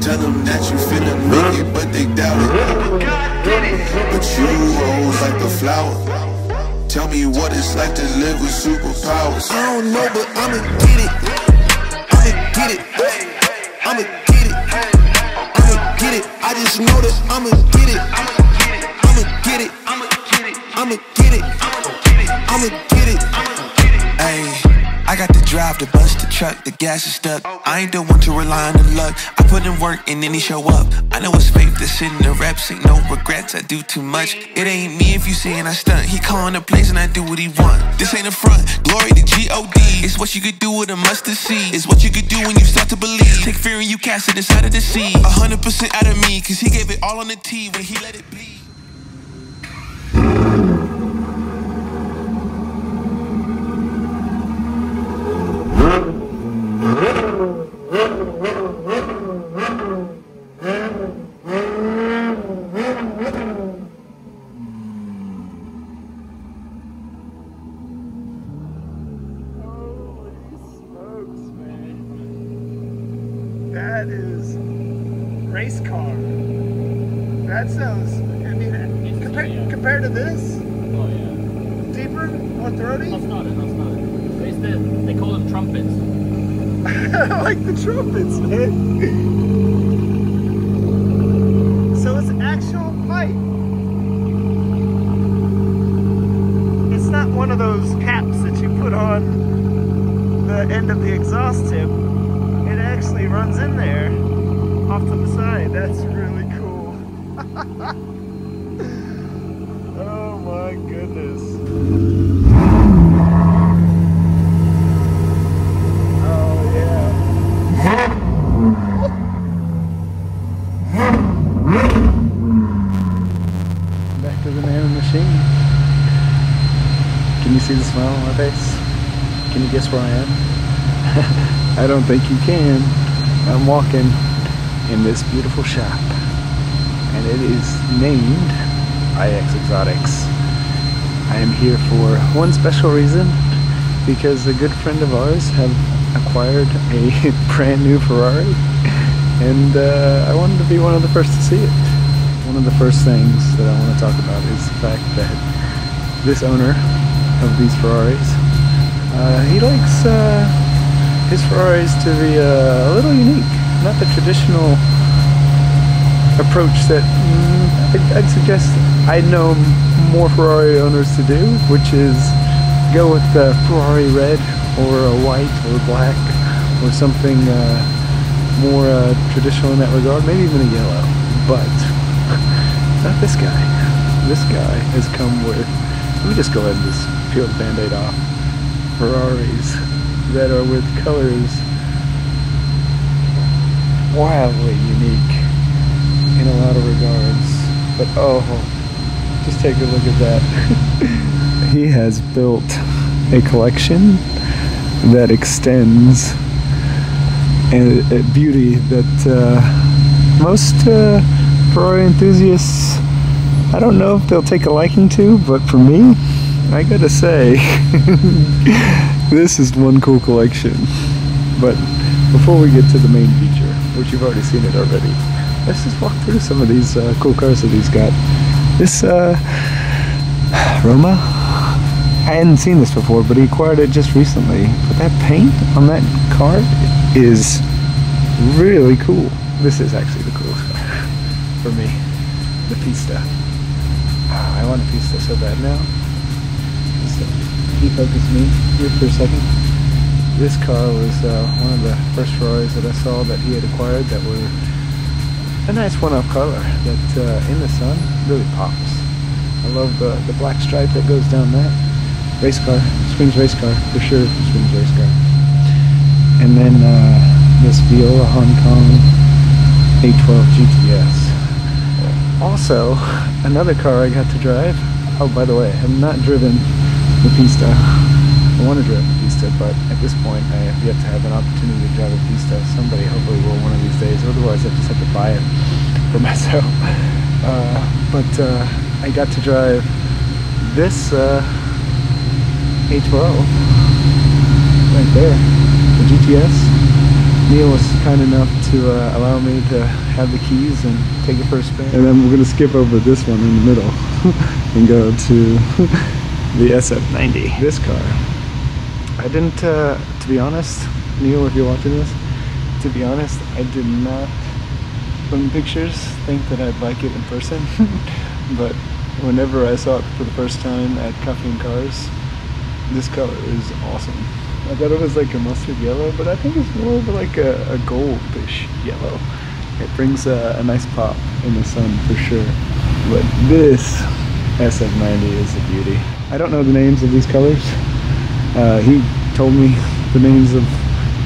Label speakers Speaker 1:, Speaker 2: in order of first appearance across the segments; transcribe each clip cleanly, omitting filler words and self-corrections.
Speaker 1: Tell them that you finna make it, but they doubt it. But you rose like a flower. Tell me what it's like to live with superpowers. I don't know, but I'ma get it. I'ma get it. I'ma get it. I'ma get it. I just know that I'ma get it. I'ma get it. I'ma get it. I'ma get it. I'ma get it. Ayy. I got the drive, the bus, the truck, the gas is stuck. I ain't the one to rely on the luck. I put in work and then he show up. I know it's fake, this shit in the reps, ain't no regrets, I do too much. It ain't me if you saying I stunt. He calling the place and I do what he want. This ain't a front, glory to G-O-D. It's what you could do with a mustard seed. It's what you could do when you start to believe. Take fear and you cast it inside of the sea. 100% out of me, cause he gave it all on the tee when he let it bleed.
Speaker 2: That is race car. That sounds, I mean, compared to this?
Speaker 3: Oh yeah.
Speaker 2: Deeper? More throaty?
Speaker 3: That's not it. They call them trumpets.
Speaker 2: I like the trumpets, man. So it's actual pipe. It's not one of those caps that you put on the end of the exhaust tip. It actually runs in there off to the side. That's really cool. Oh my goodness. Oh yeah. Back to the man in the machine. Can you see the smile on my face? Can you guess where I am? I don't think you can. I'm walking in this beautiful shop, and it is named iXExotics. I am here for one special reason, because a good friend of ours have acquired a brand new Ferrari, and I wanted to be one of the first to see it. One of the first things that I want to talk about is the fact that this owner of these Ferraris, he likes his Ferraris to be a little unique, not the traditional approach that I'd suggest I know more Ferrari owners to do, which is go with the Ferrari red or a white or black or something more traditional in that regard, maybe even a yellow, but not this guy. This guy has come with, let me just go ahead and just peel the band-aid off, Ferraris that are with colors wildly unique in a lot of regards. But oh, just take a look at that. He has built a collection that extends a beauty that most Ferrari enthusiasts, I don't know if they'll take a liking to, but for me, I gotta say, this is one cool collection. But before we get to the main feature, which you've already seen it already, let's just walk through some of these cool cars that he's got. This Roma, I hadn't seen this before, but he acquired it just recently. But that paint on that car is really cool. This is actually the coolest car for me, the Pista. I want a Pista so bad now. Just defocus me here for a second. This car was one of the first Ferraris that I saw that he had acquired that were a nice one-off color that in the sun really pops. I love the black stripe that goes down that. Race car, screams race car, for sure screams race car. And then this Viola Hong Kong 812 GTS. Also, another car I got to drive. Oh, by the way, I have not driven the Pista. I want to drive the Pista, but at this point I have yet to have an opportunity to drive a Pista. Somebody hopefully will one of these days, otherwise I just have to buy it for myself. But I got to drive this A12 right there, the GTS. Neil was kind enough to allow me to have the keys and take it for a spin. And then we're going to skip over this one in the middle and go to the SF90. This car, I didn't, to be honest, Neil, if you're watching this, to be honest, I did not, from pictures, think that I'd like it in person. But whenever I saw it for the first time at Coffee and Cars, this color is awesome. I thought it was like a mustard yellow, but I think it's more of like a goldish yellow. It brings a nice pop in the sun for sure. But this SF90 is a beauty. I don't know the names of these colors. He told me the names of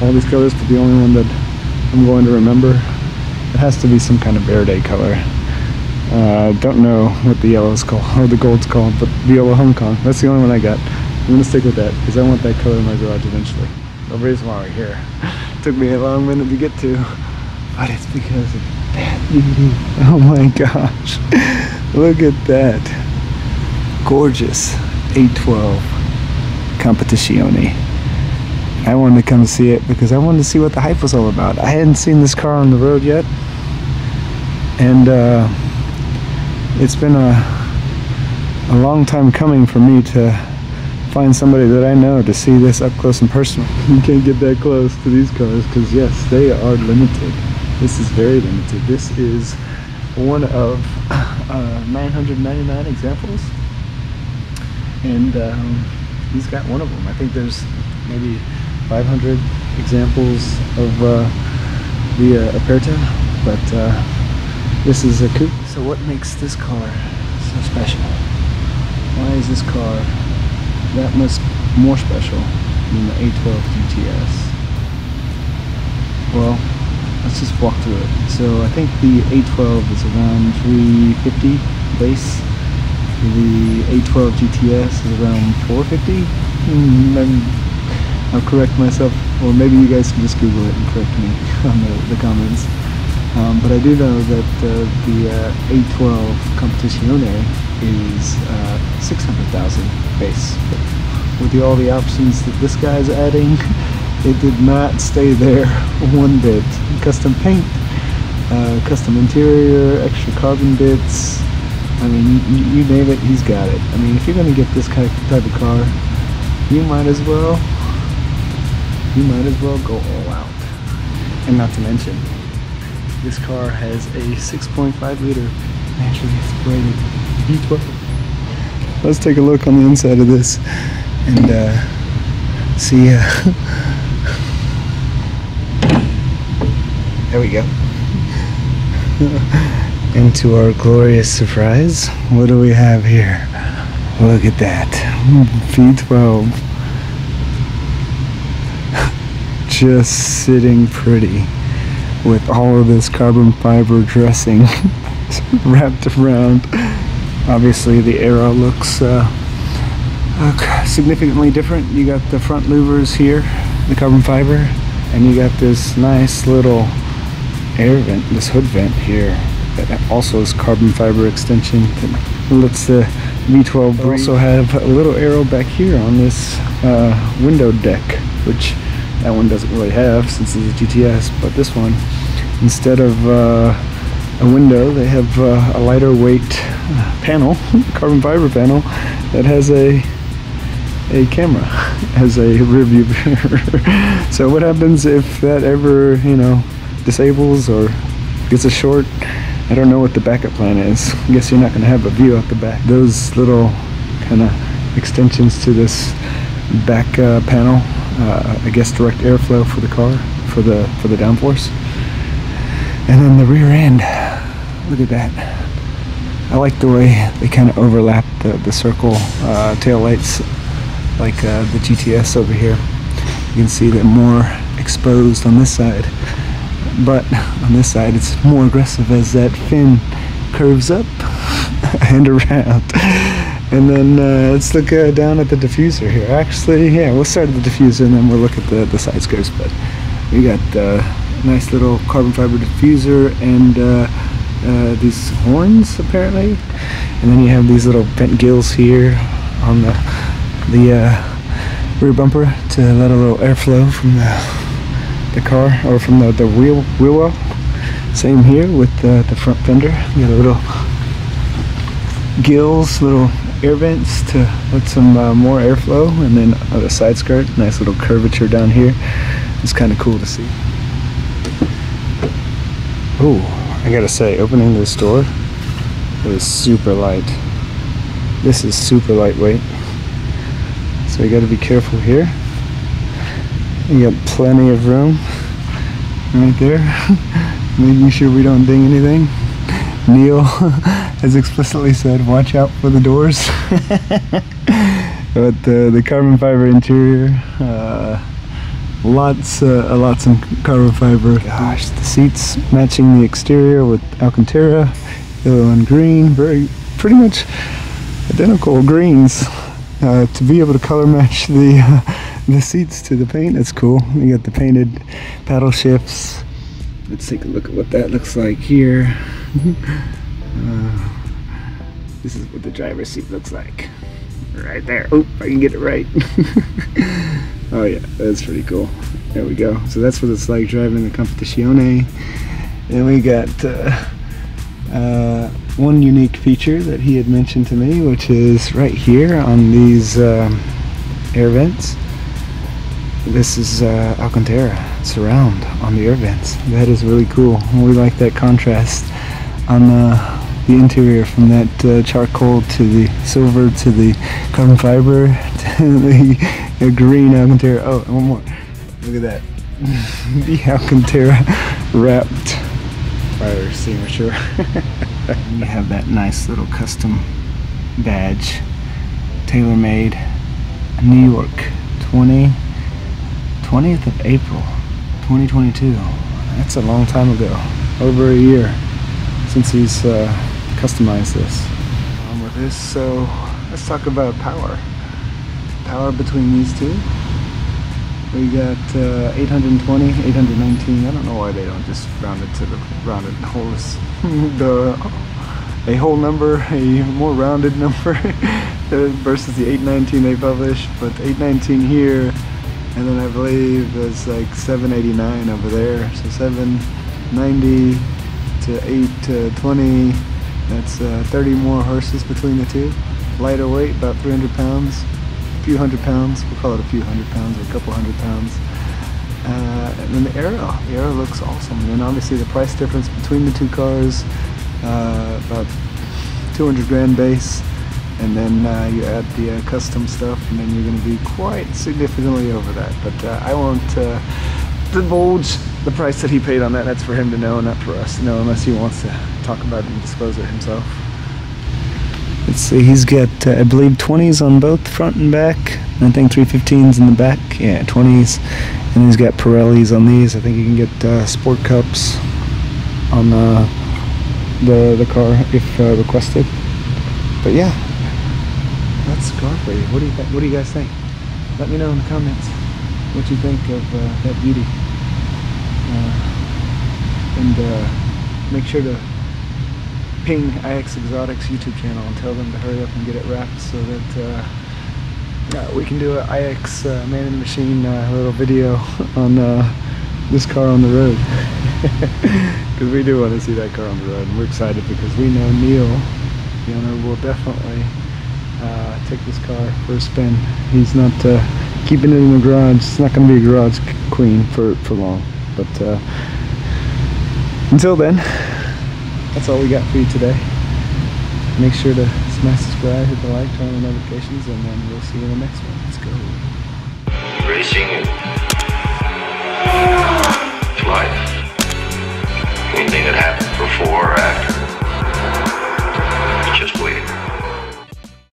Speaker 2: all these colors, but the only one that I'm going to remember, it has to be some kind of Verde color. Don't know what the yellow is called, or the gold's called, but the yellow Hong Kong. That's the only one I got. I'm gonna stick with that because I want that color in my garage eventually. The reason why we're here. Took me a long minute to get to, but it's because of that beauty. Oh my gosh. Look at that. Gorgeous 812 Competizione. I wanted to come see it because I wanted to see what the hype was all about. I hadn't seen this car on the road yet. And it's been a long time coming for me to find somebody that I know to see this up close and personal. You can't get that close to these cars because yes, they are limited. This is very limited. This is one of 999 examples, and he's got one of them. I think there's maybe 500 examples of the Aperta, but this is a coupe. So what makes this car so special? Why is this car that much more special than the 812 GTS? Well, let's just walk through it. So I think the 812 is around 350 base. The 812 GTS is around 450. I'll correct myself, or maybe you guys can just Google it and correct me on the comments. But I do know that the 812 Competizione is 600,000 base. But with all the options that this guy's adding, it did not stay there one bit. Custom paint, custom interior, extra carbon bits. I mean, you name it, he's got it. I mean, if you're going to get this type of car, you might as well go all out. And not to mention, this car has a 6.5 liter naturally aspirated V12. Let's take a look on the inside of this and see. There we go. And to our glorious surprise, what do we have here? Look at that. V12. Just sitting pretty with all of this carbon fiber dressing wrapped around. Obviously the aero looks significantly different. You got the front louvers here, the carbon fiber, and you got this nice little air vent, this hood vent here that also is carbon fiber extension that lets the V12 breathe. Also have a little aero back here on this window deck, which that one doesn't really have since it's a GTS, but this one, instead of a window, they have a lighter weight panel, carbon fiber panel, that has a camera as a rear view mirror. So what happens if that ever, disables or gets a short? I don't know what the backup plan is. I guess you're not going to have a view out the back. Those little kind of extensions to this back panel, I guess direct airflow for the car, for the downforce. And then the rear end, look at that. I like the way they kind of overlap the circle tail lights, like the GTS over here. You can see they're more exposed on this side, but on this side it's more aggressive as that fin curves up and around. And then let's look down at the diffuser here. Actually, yeah, we'll start at the diffuser and then we'll look at the side skirts. But we got a nice little carbon fiber diffuser and these horns apparently. And then you have these little vent gills here on the rear bumper to let a little airflow from the car, or from the wheel well. Same here with the front fender. You got a little gills, little air vents to let some more airflow, and then the side skirt, nice little curvature down here. It's kind of cool to see. Oh, I gotta say, opening this door, it was super light. This is super lightweight, so you got to be careful here. You got plenty of room right there, making sure we don't ding anything. Neil has explicitly said, watch out for the doors. But the carbon fiber interior, lots of carbon fiber. Gosh, the seats matching the exterior with Alcantara, yellow and green, pretty much identical greens. To be able to color match the seats to the paint, that's cool. You got the painted paddle shifts. Let's take a look at what that looks like here. This is what the driver's seat looks like. Right there. Oh, I can get it right. Oh yeah, that's pretty cool. There we go. So that's what it's like driving the Competizione. And we got one unique feature that he had mentioned to me, which is right here on these air vents. This is Alcantara surround on the air vents. That is really cool. We like that contrast on the interior, from that charcoal to the silver to the carbon fiber to the green Alcantara. Oh, and one more. Look at that. The Alcantara wrapped fire extinguisher. You have that nice little custom badge, tailor-made, New York, 20th of April 2022. That's a long time ago, over a year since he's customized this. With this, so let's talk about power between these two. We got 820, 819. I don't know why they don't just round it to the rounded wholes. A whole number, a more rounded number versus the 819 they publish. But 819 here, and then I believe it's like 789 over there. So 790 to 820. That's 30 more horses between the two. Lighter weight, about 300 pounds. A few hundred pounds, we'll call it a few hundred pounds or a couple hundred pounds. And then the aero looks awesome. And then obviously the price difference between the two cars, about 200 grand base, and then you add the custom stuff, and then you're going to be quite significantly over that. But I won't divulge the price that he paid on that. That's for him to know, not for us to know, unless he wants to talk about it and disclose it himself. Let's see, he's got, I believe, 20s on both front and back. I think 315s in the back. Yeah, 20s. And he's got Pirellis on these. I think you can get sport cups on the car if requested. But yeah, that's the car for you. What do you guys think? Let me know in the comments what you think of that beauty. And make sure to ping iXExotics YouTube channel and tell them to hurry up and get it wrapped, so that we can do an iX man in the machine little video on this car on the road. Because we do want to see that car on the road, and we're excited because we know Neil, the owner, will definitely take this car for a spin. He's not keeping it in the garage. It's not going to be a garage queen for long. But until then, that's all we got for you today. Make sure to smash subscribe, hit the like, turn on the notifications, and then we'll see you in the next one. Let's go.
Speaker 4: Racing is life. Anything that happened before